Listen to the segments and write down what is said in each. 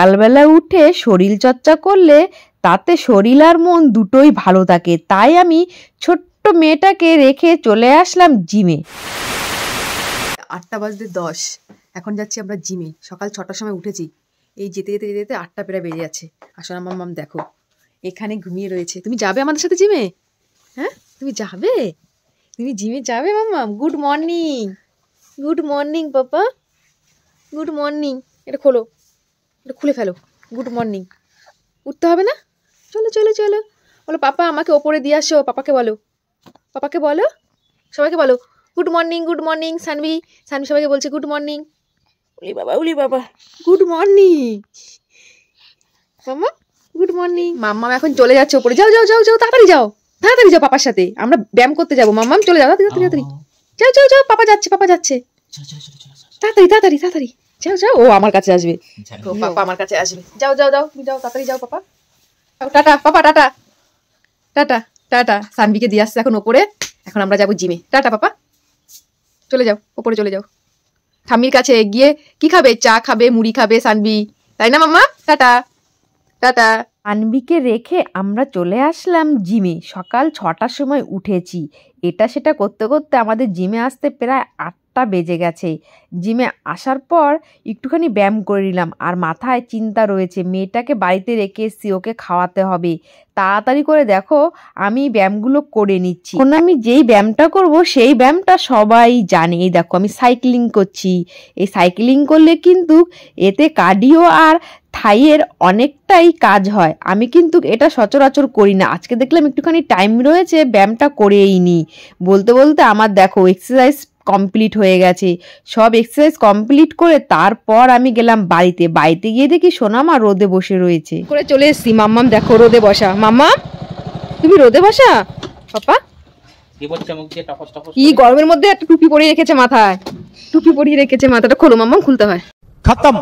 সকালবেলা উঠে শরীর চর্চা করলে তাতে শরীর আর মন দুটোই ভালো থাকে। তাই আমি ছোট্ট মেয়েটাকে রেখে চলে আসলাম জিমে। 8টা বাজতে 10, এখন যাচ্ছি আমরা জিমে। সকাল 6টার সময় উঠেছি, এই যেতে যেতে যেতে 8টা প্রায় বেজে যাচ্ছে। আসলে আমার মাম দেখো এখানে ঘুমিয়ে রয়েছে। তুমি যাবে আমাদের সাথে জিমে? হ্যাঁ তুমি যাবে? তুমি জিমে যাবে মাম্মাম? গুড মর্নিং, গুড মর্নিং পাপা, গুড মর্নিং। এটা খোলো, এটা খুলে ফেলো। Good morning. উঠতে হবে না? চলো চলো চলো। বলো পাপা আমাকে ওপরে দিয়ে আসো। পাপাকে বলো, পাপাকে বলো, সবাইকে বলো good morning, good morning. Sanvi, Sanvi সবাইকে বলছে গুড মর্নিং। উলি বাবা, উলি বাবা, গুড মর্নিং মাম্মা, গুড মর্নিং। মাম্মাম এখন চলে যাচ্ছে ওপরে। যাও যাও যাও যাও, তাড়াতাড়ি যাও, তাড়াতাড়ি যাও, পাপার সাথে আমরা ব্যায়াম করতে যাবো। মাম্মাম চলে যাও, তাড়াতাড়ি তাড়াতাড়ি যাও যাও যাও। পাপা যাচ্ছে, পাপা যাচ্ছে, তাড়াতাড়ি তাড়াতাড়ি তাড়াতাড়ি যাও যাও। ও আমার কাছে আসবে, ও পাপা আমার কাছে আসবে। যাও যাও যাও, তুমি যাও, তাড়াতাড়ি যাও পাপা। টাটা পাপা, টাটা টাটা টাটা। সানভিকে দিয়ে আসছে এখন ওপরে। এখন আমরা যাবো জিমে। টাটা পাপা, চলে যাও ওপরে, চলে যাও ঠাম্মির কাছে গিয়ে। কি খাবে? চা খাবে, মুড়ি খাবে সানভি, তাই না মাম্মা? Tata tata. সানভিকে রেখে আমরা চলে আসলাম জিমে। সকাল 6টার সময় উঠেছি। এটা সেটা করতে করতে আমাদের জিমে আসতে প্রায় 8টা বেজে গেছে। জিমে আসার পর একটুখানি ব্যায়াম করে নিলাম। আর মাথায় চিন্তা রয়েছে, মেয়েটাকে বাড়িতে রেখে এসছি, ওকে খাওয়াতে হবে। তাড়াতাড়ি করে দেখো আমি ব্যায়ামগুলো করে নিচ্ছি। এখন আমি যেই ব্যায়ামটা করব সেই ব্যায়ামটা সবাই জানে। এই দেখো আমি সাইক্লিং করছি। এই সাইক্লিং করলে কিন্তু এতে কার্ডিও আর থাইয়ের অনেকটাই কাজ হয়। আমি কিন্তু এটা সচরাচর করি না। আজকে দেখলাম একটুখানি টাইম রয়েছে, ব্যায়ামটা করেই নি। বলতে বলতে আমার দেখো এক্সারসাইজ কমপ্লিট হয়ে গেছে। সব এক্সারসাইজ কমপ্লিট করে তারপর আমি গেলাম বাড়িতে। বাড়িতে গিয়ে দেখি সোনামা রোদে বসে রয়েছে। করে চলে এসছি। মাম্মাম দেখো রোদে বসা। মাম্মা তুমি রোদে বসা? পাপা কি গরমের মধ্যে একটা টুপি পরিয়ে রেখেছে মাথায়, টুপি পরিয়ে রেখেছে মাথাটা। খোলো মাম্মাম, খুলতে হয়। खत्म,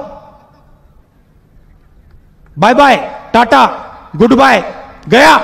bye bye, tata, goodbye, गया।